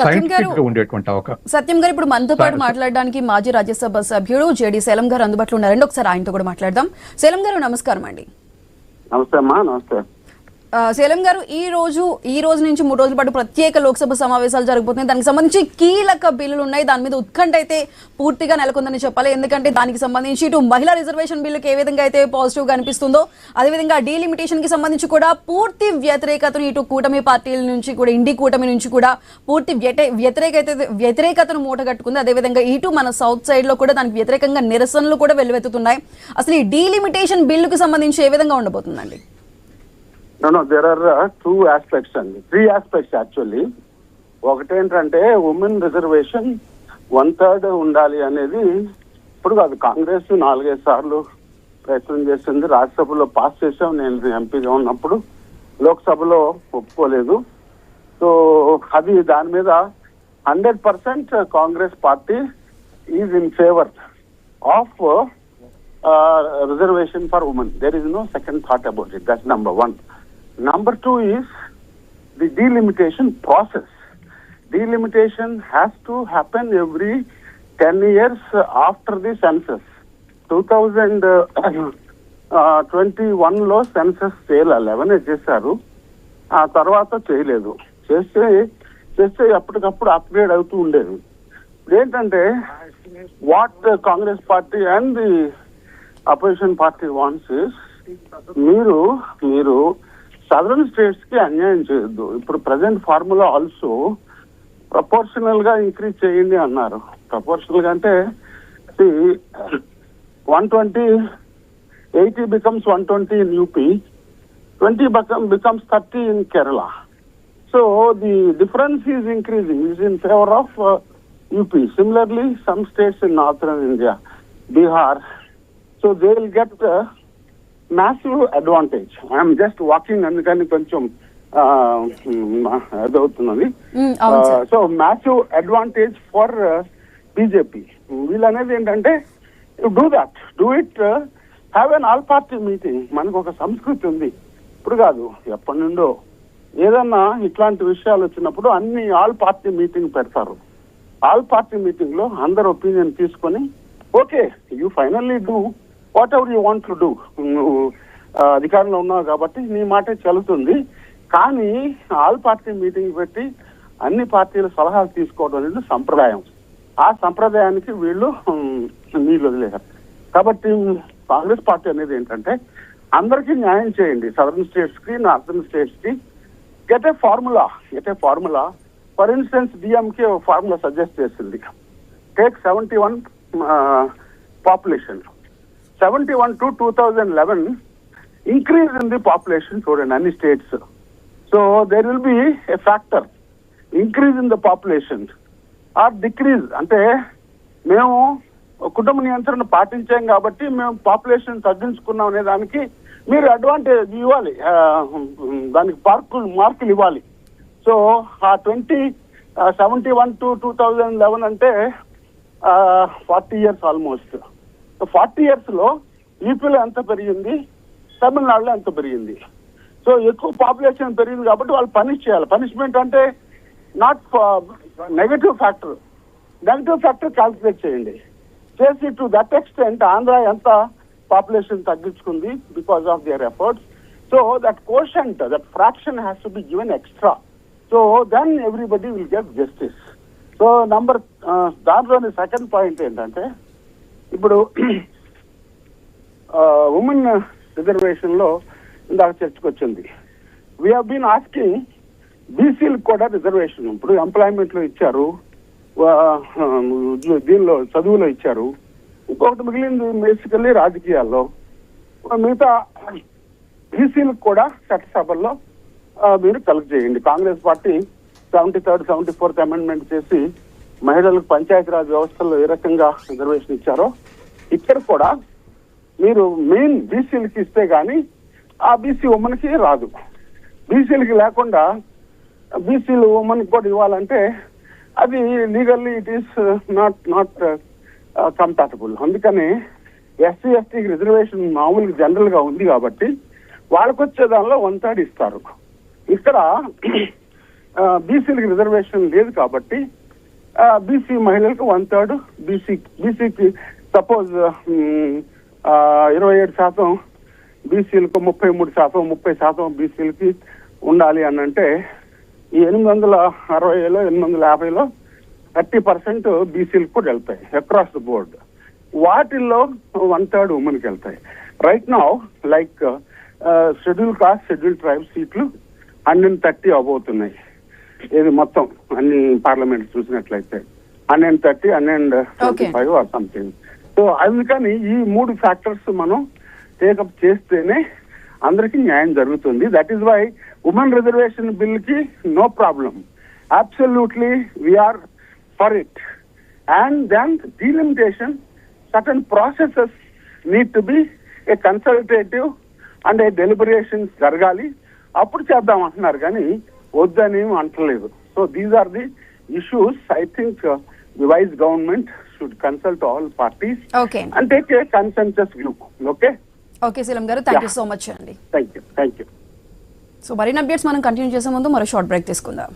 Scientific గా ఉండేటువంటి సత్యం గారు ఇప్పుడు మనతో పాటు మాట్లాడడానికి మాజీ రాజ్యసభ సభ్యుడు జేడి సేలం గారు అందుబాటులో ఉన్నారండి. ఒకసారి ఆయనతో కూడా మాట్లాడదాం. సేలం గారు నమస్కారం అండి. నమస్తే అమ్మా. నమస్తే సేలం గారు, ఈ రోజు నుంచి 3 రోజుల పాటు ప్రత్యేక లోక్సభ సమావేశాలు జరగబోతున్నాయి. దానికి సంబంధించి కీలక బిల్లులు ఉన్నాయి. దాని మీద ఉత్కంఠ అయితే పూర్తిగా నెలకొందని చెప్పాలి. ఎందుకంటే దానికి సంబంధించి ఇటు మహిళా రిజర్వేషన్ బిల్లుకి ఏ విధంగా అయితే పాజిటివ్ గా అనిపిస్తుందో, అదేవిధంగా డీలిమిటేషన్ కి సంబంధించి కూడా పూర్తి వ్యతిరేకతను ఇటు కూటమి పార్టీల నుంచి కూడా, ఇండి కూటమి నుంచి కూడా పూర్తి వ్యతిరేకతను మూటగట్టుకుంది. అదేవిధంగా ఇటు మన సౌత్ సైడ్ లో కూడా దానికి వ్యతిరేకంగా నిరసనలు కూడా వెల్లువెత్తుతున్నాయి. అసలు ఈ డీలిమిటేషన్ బిల్లుకు సంబంధించి ఏ విధంగా ఉండబోతుందండి? No, there are 2 aspects అండి, 3 aspects యాక్చువల్లీ. ఒకటేంటంటే ఉమెన్ రిజర్వేషన్ 1/3 ఉండాలి అనేది ఇప్పుడు కాదు, కాంగ్రెస్ 4-5 సార్లు ప్రయత్నం చేసింది. రాజ్యసభలో పాస్ చేసాం, నేను ఎంపీగా ఉన్నప్పుడు. లోక్సభలో ఒప్పుకోలేదు. సో అది దాని మీద 100% Congress party is in favour of reservation for women. There is no second thought about it. That's number 1. Number 2 is the delimitation process. Delimitation has to happen every 10 years after the census. 2021 లో census చేయాలి, 11 చేశారు. ఆ తర్వాత చేయలేదు. చేస్తే అప్పటికప్పుడు upgrade అవుతూ ఉండేది. ఏంటంటే what Congress party and the opposition party wants is, మీరు సదరన్ స్టేట్స్ కి అన్యాయం చేయొద్దు. ఇప్పుడు ప్రజెంట్ ఫార్ములా ఆల్సో ప్రపోర్షనల్ గా ఇంక్రీజ్ చేయండి అన్నారు. ప్రపోర్షనల్ గా అంటే 120, 80 becomes 120 in UP, 20 becomes 30 in Kerala. So the difference is increasing, is in favor of UP. Similarly, some states in northern India, Bihar, so they will get massive advantage. I am just walking అందుకని కొంచెం అదవుతున్నది. So massive advantage for BJP. వీళ్ళు అనేది ఏంటంటే do it have an all party meeting. మనకు ఒక సంస్కృతి ఉంది, ఇప్పుడు కాదు ఎప్పటి నుండో. ఏదన్నా ఇట్లాంటి విషయాలు వచ్చినప్పుడు అన్ని ఆల్ పార్టీ మీటింగ్ పెడతారు. ఆల్ పార్టీ మీటింగ్ లో అందరు ఒపీనియన్ తీసుకొని okay you finally do what ever you want to do. నువ్వు అధికారంలో ఉన్నావు కాబట్టి నీ మాటే చెల్లుతుంది. కానీ ఆల్ పార్టీ మీటింగ్ పెట్టి అన్ని పార్టీల సలహాలు తీసుకోవడం అనేది సంప్రదాయం. ఆ సంప్రదాయానికి వీళ్ళు నీళ్ళు వదిలేశారు. కాబట్టి కాంగ్రెస్ పార్టీ అనేది ఏంటంటే అందరికీ న్యాయం చేయండి. సదరన్ స్టేట్స్ కి, నార్థన్ స్టేట్స్ కి get a formula. For instance DMK ఒక ఫార్ములా సజెస్ట్ చేసింది. Take 71 population, 71 to 2011 increase in the population చూడండి అన్ని states. So there will be a factor increase in the population or decrease. అంటే మేము కుటుంబ నియంత్రణ పాటించాం కాబట్టి మేము పాపులేషన్ తగ్గించుకున్నాం అనే దానికి మీరు అడ్వాంటేజ్ ఇవ్వాలి, దానికి మార్కులు ఇవ్వాలి. సో ఆ 71 to 2011 అంటే 40 years ఆల్మోస్ట్. 40 years లో యూపీలో ఎంత పెరిగింది, తమిళనాడులో ఎంత పెరిగింది. సో ఎక్కువ పాపులేషన్ పెరిగింది కాబట్టి వాళ్ళు పనిష్ చేయాలి. పనిష్మెంట్ అంటే నాట్ నెగటివ్ ఫ్యాక్టర్ క్యాల్కులేట్ చేయండి. చేసి టు దట్ ఎక్స్టెంట్ ఆంధ్ర ఎంత పాపులేషన్ తగ్గించుకుంది because of their efforts. So that quotient, that fraction has to be given extra. So then everybody will get justice. So దాంట్లోని second point ఏంటంటే ఇప్పుడు women reservation లో ఇందాక చర్చకు వచ్చింది. వీ హావ్ బీన్ ఆస్కింగ్ బీసీలకు కూడా రిజర్వేషన్. ఇప్పుడు ఎంప్లాయ్మెంట్ లో ఇచ్చారు, దీనిలో చదువులో ఇచ్చారు. ఇంకొకటి మిగిలింది బేసికల్లీ రాజకీయాల్లో. మిగతా బీసీలకు కూడా చట్టసభల్లో మీరు కలెక్ట్ చేయండి. Congress party 73rd, 74th amendment చేసి మహిళలకు పంచాయతీరాజ్ వ్యవస్థల్లో ఏ రకంగా రిజర్వేషన్ ఇచ్చారో ఇక్కడ కూడా మీరు మెయిన్ బీసీలకి ఇస్తే గానీ ఆ బీసీ ఉమెన్కి రాదు. బీసీలకి లేకుండా బీసీలు ఉమెన్కి కూడా ఇవ్వాలంటే అది legally it is not compatible. అందుకని ఎస్సీ ఎస్టీకి రిజర్వేషన్ మామూలుగా జనరల్ గా ఉంది కాబట్టి వాళ్ళకి వచ్చే దానిలో 1/3 ఇస్తారు. ఇక్కడ బీసీలకి రిజర్వేషన్ లేదు కాబట్టి బీసీ మహిళలకు 1/3, బీసీకి సపోజ్ 27% బీసీలకు 33%, 30% బీసీలకి ఉండాలి అని అంటే ఈ 860లో 850లో 30% బీసీలకు కూడా వెళ్తాయి అక్రాస్ ద బోర్డ్. వాటిల్లో 1/3 ఉమెన్కి వెళ్తాయి. Right now like schedule caste, schedule tribe సీట్లు 130 అవబోతున్నాయి. ఇది మొత్తం అన్ని పార్లమెంట్ చూసినట్లయితే 130, 125 ఆర్ సంథింగ్. సో అందుకని ఈ 3 ఫ్యాక్టర్స్ మనం టేకప్ చేస్తేనే అందరికీ న్యాయం జరుగుతుంది. That is why women reservation bill కి no problem, absolutely we are for it. And then delimitation certain processes need to be a consultative and a deliberations జరగాలి, అప్పుడు చేద్దాం అంటున్నారు కానీ వద్దని అంటలేదు. So these are the issues. I think the wise government should consult all parties and take a consensus view. Okay okay Seelam garu, thank you so much అండి. Thank you. So మరిన్ని updates మనం కంటిన్యూ చేసే ముందు మరో షార్ట్ బ్రేక్ తీసుకుందాం.